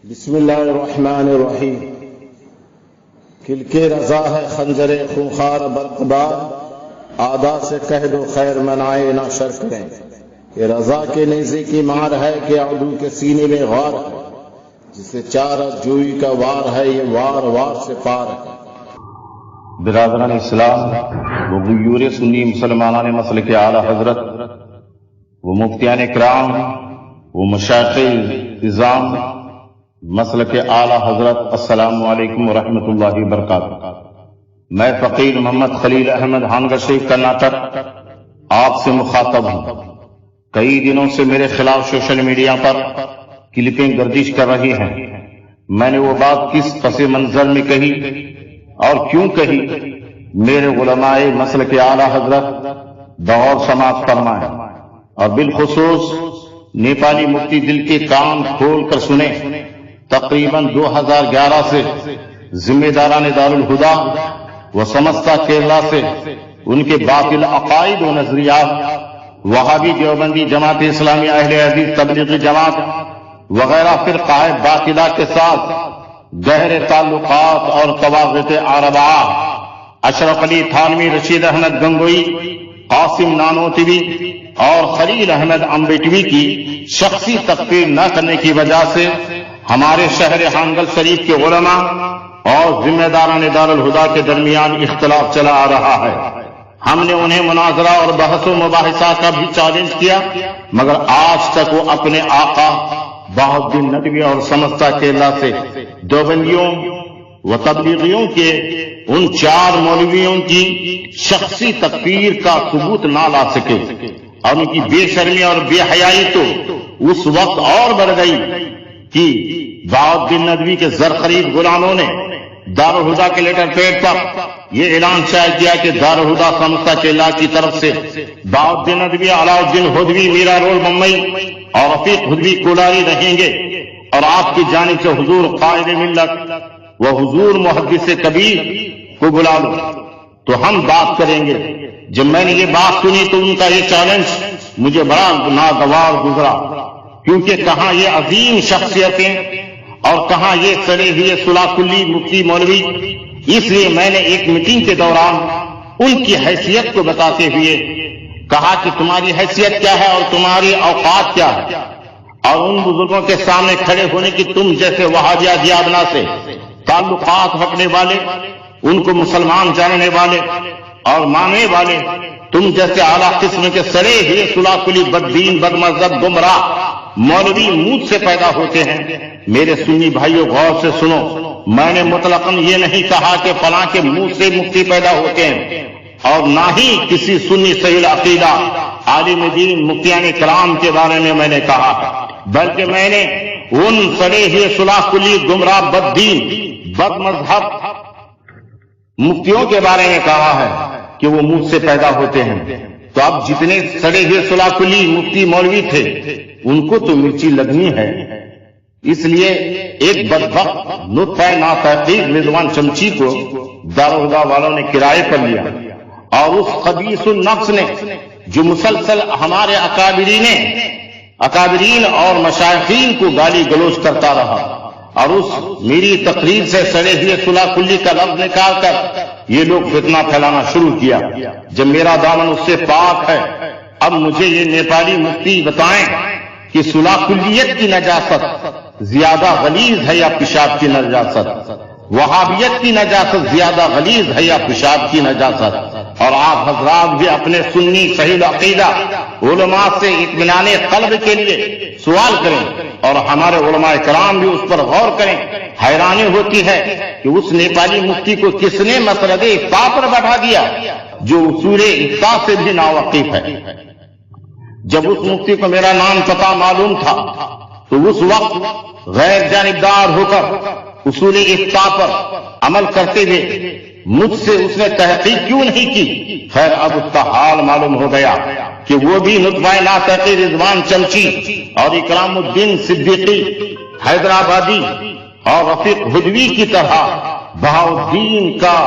بسم اللہ الرحمن الرحیم۔ کل کے رضا ہے خنجر خونخوار برقبار، آدھا سے کہہ دو خیر منائے نہ شر کریں، کہ رضا کے نیزے کی مار ہے کہ عدو کے سینے میں غار ہے، جسے چارہ جوئی کا وار ہے یہ وار وار سے پار ہے۔ برادران اسلام، وہ غیور سنی مسلمانان مسلک اعلی حضرت، وہ مفتیان کرام، وہ مشائخ نظام مسلک اعلی حضرت، السلام علیکم ورحمۃ اللہ وبرکاتہ۔ میں فقیر محمد خلیل احمد ہانگا شریف کرناٹک آپ سے مخاطب ہوں۔ کئی دنوں سے میرے خلاف سوشل میڈیا پر کلپیں گردش کر رہی ہیں۔ میں نے وہ بات کس پس منظر میں کہی اور کیوں کہی، میرے علماء مسلک اعلی حضرت بغور سماعت فرمائیں، اور بالخصوص نیپالی مفتی دل کے کان کھول کر سنیں۔ تقریباً 2011 سے ذمہ داران دارالہدا و سمستہ کیرلا سے ان کے باطل عقائد و نظریات، وہابی دیوبندی جماعت اسلامی اہل حدیث تبلیغی جماعت وغیرہ فرقہ باطلہ کے ساتھ گہرے تعلقات اور طواغیت اربعہ اشرف علی تھانوی، رشید احمد گنگوئی، قاسم نانوتوی اور خلیل احمد امبیٹوی کی شخصی تقریر نہ کرنے کی وجہ سے ہمارے شہر ہانگل شریف کے علماء اور ذمہ داران دارالہدا کے درمیان اختلاف چلا آ رہا ہے۔ ہم نے انہیں مناظرہ اور بحث و مباحثہ کا بھی چیلنج کیا، مگر آج تک وہ اپنے آقا بہاؤالدین ندوی اور سمستہ کیرلا سے دیوبندیوں و تبلیغیوں کے ان 4 مولویوں کی شخصی تکفیر کا ثبوت نہ لا سکے، اور ان کی بے شرمی اور بے حیائی تو اس وقت اور بڑھ گئی کہ بہاؤالدین ندوی کے زر خرید غلاموں نے دارالہدا کے لیٹر پیڈ پر یہ اعلان شائع کیا کہ دارالہدا سمستہ کیرلا کی طرف سے بہاؤالدین ندوی، علاء الدین ہدوی، میرا رول ممئی اور رفیق ہدوی کولاری رہیں گے، اور آپ کی جانب سے حضور قائد ملت و حضور محدث کبیر کو بلا لو تو ہم بات کریں گے۔ جب میں نے یہ بات سنی تو ان کا یہ چیلنج مجھے بڑا ناگوار گزرا، کیونکہ کہاں یہ عظیم شخصیتیں اور کہاں یہ سڑے ہوئے صلاح کلی مفتی مولوی۔ اس لیے میں نے ایک میٹنگ کے دوران ان کی حیثیت کو بتاتے ہوئے کہا کہ تمہاری حیثیت کیا ہے اور تمہاری اوقات کیا ہے، اور ان بزرگوں کے سامنے کھڑے ہونے کی تم جیسے وہابیہ دیابنا سے تعلقات رکھنے والے، ان کو مسلمان جاننے والے اور ماننے والے، تم جیسے اعلیٰ قسم کے سڑے ہوئے صلاح کلی بددین بدمذہب گمراہ مولوی مجھ سے پیدا ہوتے ہیں۔ میرے سنی بھائیوں غور سے سنو، میں نے مطلقاً یہ نہیں کہا کہ فلاں کے منہ سے مفتی پیدا ہوتے ہیں، اور نہ ہی کسی سنی صحیح عقیدہ عالم دین مفتیان کرام کے بارے میں میں نے کہا، بلکہ میں نے ان سڑے ہوئے صلاح کلی گمراہ بددین بد مذہب مفتیوں کے بارے میں کہا ہے کہ وہ منہ سے پیدا ہوتے ہیں۔ تو اب جتنے سڑے ہوئے صلاح کلی مفتی مولوی تھے ان کو تو مرچی لگنی ہے، اس لیے ایک بدبخت نطفہ ناتحقیق رضوان چمچی کو دارالہدا والوں نے کرائے پر لیا، اور اس خبیث النفس نے جو مسلسل ہمارے اکابرین اور مشائخین کو گالی گلوچ کرتا رہا، اور اس میری تقریر سے سڑے ہوئے صلاح کلی کا لفظ نکال کر یہ لوگ فتنہ پھیلانا شروع کیا۔ جب میرا دامن اس سے پاک ہے، اب مجھے یہ نیپالی مفتی بتائیں کہ صلاح کلیت کی نجاست زیادہ غلیظ ہے یا پیشاب کی نجاست، وہابیت کی نجاست زیادہ غلیظ ہے یا پیشاب کی نجاست؟ اور آپ حضرات بھی اپنے سنی صحیح عقیدہ علماء سے اطمینان قلب کے لیے سوال کریں، اور ہمارے علماء کرام بھی اس پر غور کریں۔ حیرانی ہوتی ہے کہ اس نیپالی مفتی کو کس نے مسند افتاء پر بٹھا دیا جو اصول افتاء سے بھی ناواقف ہے۔ جب اس مفتی کو میرا نام پتہ معلوم تھا تو اس وقت غیر جانبدار ہو کر اصول افتاء پر عمل کرتے ہوئے مجھ سے اس نے تحقیق کیوں نہیں کی؟ خیر، اب اس کا حال معلوم ہو گیا کہ وہ بھی نطفہ ناتحقیق رضوان چمچی اور اکرام الدین صدیقی حیدرآبادی اور رفیق ہدوی کی طرح بہاؤالدین کا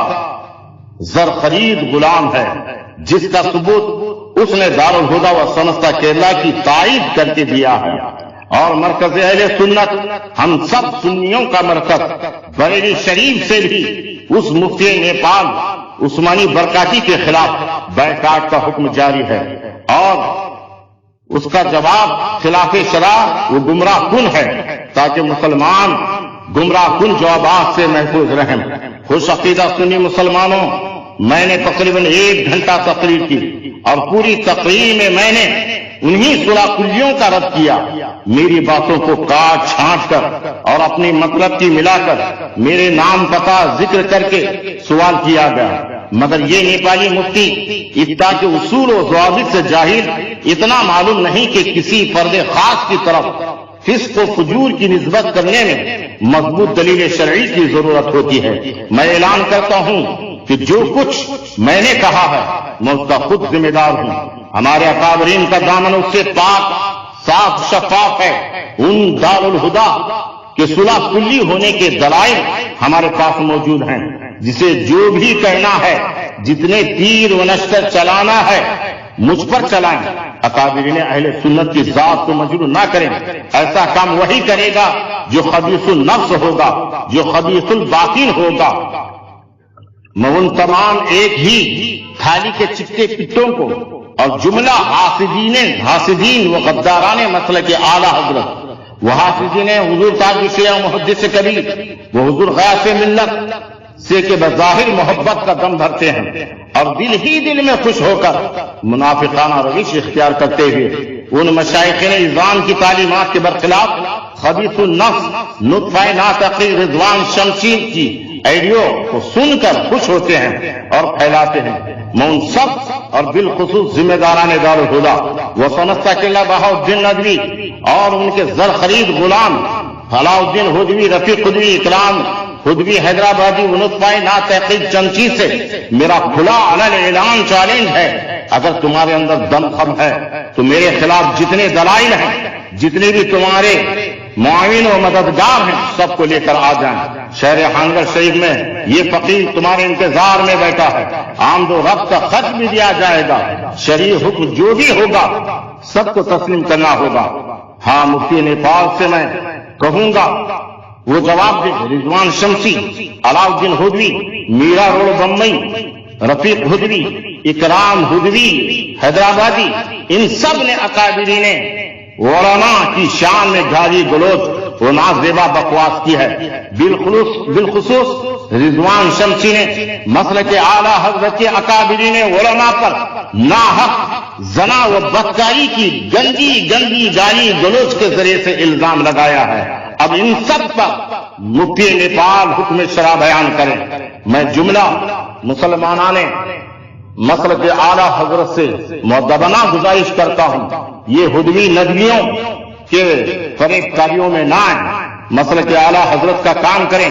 زر خرید غلام ہے، جس کا ثبوت اس نے دارالہدا و سمستہ کیرلا کی تائید کر کے دیا ہے۔ اور مرکز اہل سنت ہم سب سنیوں کا مرکز بریلی شریف سے بھی اس مفتی نیپال عثمانی برکاتی کے خلاف بائیکاٹ کا حکم جاری ہے، اور اس کا جواب خلاف شرع وہ گمراہ کن ہے، تاکہ مسلمان گمراہ کن جوابات سے محفوظ رہیں۔ خوش عقیدہ سنی مسلمانوں، میں نے تقریباً 1 گھنٹہ تقریر کی، اور پوری تقریر میں میں نے انہی صلح کلیوں کا رد کیا۔ میری باتوں کو کاٹ چھانٹ کر اور اپنی مطلب کی ملا کر میرے نام پتہ ذکر کر کے سوال کیا گیا، مگر یہ نیپالی مفتی افتاء کے اصول و ضوابط سے جاہل، اتنا معلوم نہیں کہ کسی فرد خاص کی طرف فسق و فجور کی نسبت کرنے میں مضبوط دلیل شرعی کی ضرورت ہوتی ہے۔ میں اعلان کرتا ہوں کہ جو کچھ میں نے کہا ہے میں اس کا خود ذمہ دار ہوں۔ ہمارے اکابرین کا دامن اس سے پاک صاف شفاف ہے۔ ان دارالہدا کے صلح کلی ہونے کے دلائل ہمارے پاس موجود ہیں، جسے جو بھی کہنا ہے، جتنے تیر و نشتر چلانا ہے مجھ پر چلائیں۔ اکابرین اہل سنت کی ذات کو مجروح نہ کریں، ایسا کام وہی کرے گا جو خبیث النفس ہوگا، جو خبیث الباطن ہوگا۔ میں ان تمام ایک ہی تھالی کے چٹے پٹوں کو اور جملہ حاسدین و غداران مسلک اعلیٰ حضرت، وہ حاسدین حضور تاج شیعہ محدث کبیر، وہ حضور غیاث ملت سے کہ بظاہر محبت کا دم بھرتے ہیں اور دل ہی دل میں خوش ہو کر منافقانہ روش اختیار کرتے ہوئے ان مشائخین نظام کی تعلیمات کے برخلاف خبیث النفس نطفہ ناطقی رضوان شمشیر کی ایڈیو کو سن کر خوش ہوتے ہیں اور پھیلاتے ہیں۔ میں ان سب اور بالخصوص ذمہ داران دارالہدا وہ سمجھتا کہ اللہ بہاء الدین ندوی اور ان کے زر خرید غلام فلاح الدین ہدوی، رفیق ہدوی، اکرام ہدوی حیدرآبادی نطفہ ناطقی چمچی سے میرا کھلا علن اعلان چیلنج ہے، اگر تمہارے اندر دم خم ہے تو میرے خلاف جتنے دلائل ہیں، جتنے بھی تمہارے معاون و مددگار ہیں، سب کو لے کر آ جائیں۔ شہر ہانگڑ شریف میں یہ فقیر تمہارے انتظار میں بیٹھا ہے، آمد و رفت کا خط بھی دیا جائے گا، شرعی حکم جو بھی ہوگا سب کو تسلیم کرنا ہوگا۔ ہاں، مفتی نیپال سے میں کہوں گا وہ جواب دے۔ رضوان شمسی، علاء الدین ہدوی، میرا روڈ بمبئی، رفیق ہدوی، اکرام ہدوی حیدرآبادی، ان سب نے اکابرین علماء کی شان میں گالی گلوچ و نازیبا بکواس کی ہے۔ بالخصوص رضوان شمسی نے مسلک اعلیٰ حضرت کے اکابرین علماء پر ناحق زنا و بدکاری کی گندی گالی گلوچ کے ذریعے سے الزام لگایا ہے۔ اب ان سب پر مفتی نیپال حکم شرع بیان کریں۔ میں جملہ مسلمانان مسلک اعلیٰ حضرت سے مؤدبانہ گزارش کرتا ہوں، یہ ہدوی ندویوں کے فریب کاریوں میں نہ آئیں، مسلک اعلیٰ حضرت کا کام کریں۔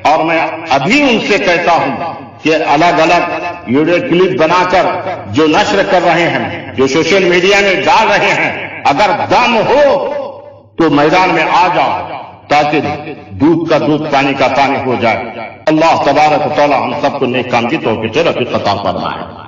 اور میں ابھی ان سے کہتا ہوں کہ الگ الگ ویڈیو کلپ بنا کر جو نشر کر رہے ہیں، جو سوشل میڈیا میں ڈال رہے ہیں، اگر دم ہو تو میدان میں آ جاؤ تاکہ دودھ کا دودھ پانی کا پانی ہو جائے۔ اللہ تبارک و تعالی ہم سب کو نیک کام کی توفیق عطا فرمائے۔